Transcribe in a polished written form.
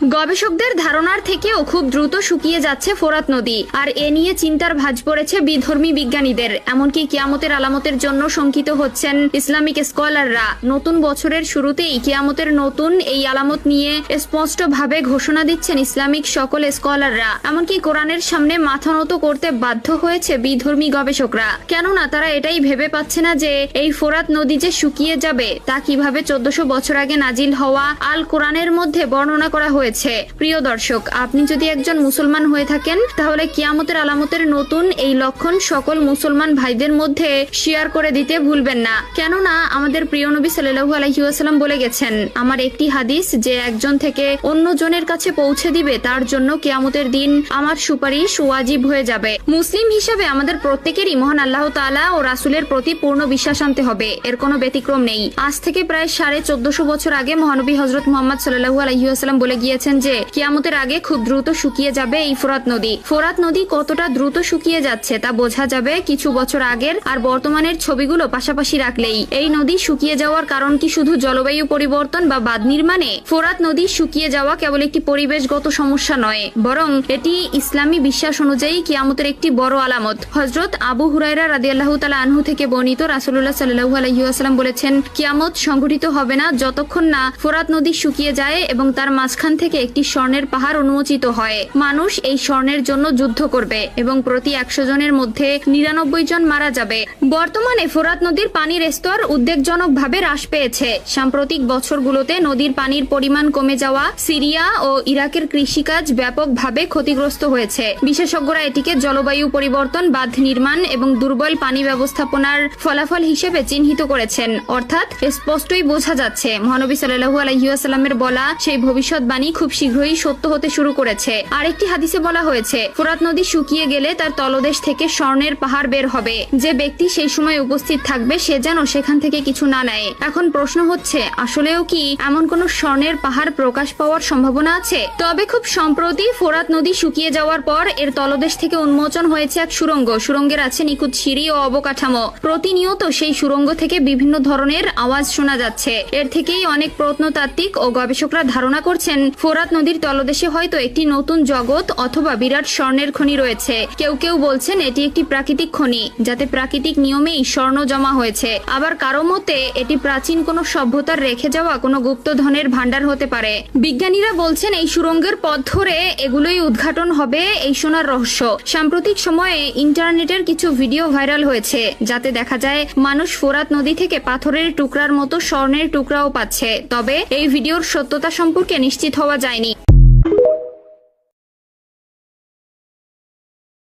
গবেষকদের ধারণার থেকেও খুব দ্রুত শুকিয়ে যাচ্ছে ফোরাত নদী, আর এ নিয়ে চিন্তার ভাঁজ পড়েছে বিধর্মী বিজ্ঞানীদের। এমনকি কিয়ামতের আলামতের জন্য শঙ্কিত হচ্ছেন ইসলামিক স্কলাররা। নতুন বছরের শুরুতেই কিয়ামতের নতুন এই আলামত নিয়ে স্পষ্টভাবে ঘোষণা দিচ্ছেন ইসলামিক সকল স্কলাররা। এমনকি কোরআনের সামনে মাথা নত করতে বাধ্য হয়েছে বিধর্মী গবেষকরা, কেননা তারা এটাই ভেবে পাচ্ছে না যে এই ফোরাত নদী যে শুকিয়ে যাবে তা কিভাবে 1400 বছর আগে নাজিল হওয়া আল কোরআনের মধ্যে বর্ণনা করা হয়েছে। প্রিয় দর্শক, আপনি যদি একজন মুসলমান হয়ে থাকেন তাহলে কিয়ামতের আলামতের নতুন এই লক্ষণ সকল মুসলমান ভাইদের মধ্যে শেয়ার করে দিতে ভুলবেন না, কেননা আমাদের প্রিয় নবী সাল্লাল্লাহু আলাইহি ওয়াসাল্লাম বলে গেছেন, আমার একটি হাদিস যে একজন থেকে অন্য জনের কাছে পৌঁছে দিবে তার জন্য কিয়ামতের দিন আমার সুপারিশ ওয়াজিব হয়ে যাবে। মুসলিম হিসেবে আমাদের প্রত্যেকেরই মহান আল্লাহ তাআলা ও রাসূলের প্রতি পূর্ণ বিশ্বাস আনতে হবে, এর কোনো ব্যতিক্রম নেই। আজ থেকে প্রায় 1450 বছর আগে মহানবী হযরত মুহাম্মদ সাল্লাল্লাহু আলাইহি ওয়াসাল্লাম বলে গিয়েছেন যে কিয়ামতের আগে খুব দ্রুত শুকিয়ে যাবে এই ফোরাত নদী। ফোরাত নদী কতটা দ্রুত শুকিয়ে যাচ্ছে তা বোঝা যাবে কিছু বছর আগের আর বর্তমানের ছবিগুলো পাশাপাশি রাখলেই। এই নদী শুকিয়ে যাওয়ার কারণ কি শুধু জলবায়ু পরিবর্তন বা বাঁধ নির্মাণে? ফোরাত নদী শুকিয়ে যাওয়া কেবল একটি পরিবেশগত সমস্যা নয়, বরং এটি ইসলামী বিশ্বাস অনুযায়ী কিয়ামতের একটি বড় আলামত। হযরত আবু হুরায়রা রাদিয়াল্লাহু তাআলা আনহু থেকে বর্ণিত, রাসূলুল্লাহ সাল্লাল্লাহু আলাইহি ওয়াসাল্লাম বলেছেন, কিয়ামত সংঘটিত হবে না যতক্ষণ না ফোরাত নদী শুকিয়ে যায় এবং তার মাঝখান থেকে একটি স্বর্ণের পাহাড় উন্মোচিত হয়। মানুষ এই স্বর্ণের জন্য যুদ্ধ করবে এবং প্রতি 100 জনের মধ্যে 99 জন মারা যাবে। বর্তমানে ফোরাত নদীর পানির স্তর উদ্বেগজনকভাবে হ্রাস পেয়েছে। সাম্প্রতিক বছরগুলোতে নদীর পানির পরিমাণ কমে যাওয়া সিরিয়া ও ইরাকের কৃষিকাজ ব্যাপকভাবে ক্ষতিগ্রস্ত হয়েছে। বিশেষজ্ঞরা এটিকে জলবায়ু পরিবর্তন, বাঁধ নির্মাণ এবং দুর্বল পানি ব্যবস্থাপনার ফলাফল হিসেবে চিহ্নিত করেছেন। অর্থাৎ স্পষ্টই বোঝা যাচ্ছে মহানবী সাল্লাল্লাহু আলাইহি ওয়াসাল্লামের বলা সেই ভবিষ্যৎবাণী খুব শীঘ্রই সত্য হতে শুরু করেছে। আরেকটি হাদিসে বলা হয়েছে, ফোরাত নদী শুকিয়ে গেলে তার তলদেশ থেকে স্বর্ণের পাহাড় বের হবে। যে ব্যক্তি সেই সময় উপস্থিত থাকবে সে যেন সেখান থেকে কিছু না নেয়। এখন প্রশ্ন হচ্ছে, আসলেও কি এমন কোন স্বর্ণের পাহাড় প্রকাশ পাওয়ার সম্ভাবনা আছে? তবে খুব সম্প্রতি ফোরাত নদী শুকিয়ে যাওয়ার পর এর তলদেশ থেকে উন্মোচন হয়েছে এক সুড়ঙ্গ। সুড়ঙ্গের আছে নিখুঁত সিঁড়ি ও অবকাঠামো। প্রতিনিয়ত সেই সুড়ঙ্গ থেকে বিভিন্ন ধরনের আওয়াজ শোনা যাচ্ছে। এর থেকেই অনেক প্রত্নতাত্ত্বিক ও গবেষকরা ধারণা করছেন ফোরাত নদীর তলদেশে হয়তো একটি নতুন জগৎ অথবা বিরাট স্বর্ণের খনি রয়েছে। কেউ কেউ বলছেন এটি একটি প্রাকৃতিক খনি, যাতে প্রাকৃতিক নিয়মেই স্বর্ণ জমা হয়েছে। আবার কারো মতে এটি প্রাচীন কোনো সভ্যতার রেখে যাওয়া কোনো গুপ্তধনের ভান্ডার হতে পারে। বিজ্ঞানীরা বলছেন এই সুড়ঙ্গের পথ ধরে এগুলোই উদ্ঘাটন হবে এই সোনার রহস্য। সাম্প্রতিক সময়ে ইন্টারনেটের কিছু ভিডিও ভাইরাল হয়েছে, যাতে দেখা যায় মানুষ ফোরাত নদী থেকে পাথরের টুকরার মতো স্বর্ণের টুকরাও পাচ্ছে। তবে এই ভিডিওর সত্যতা সম্পর্কে নিশ্চিত হওয়া যায়নি।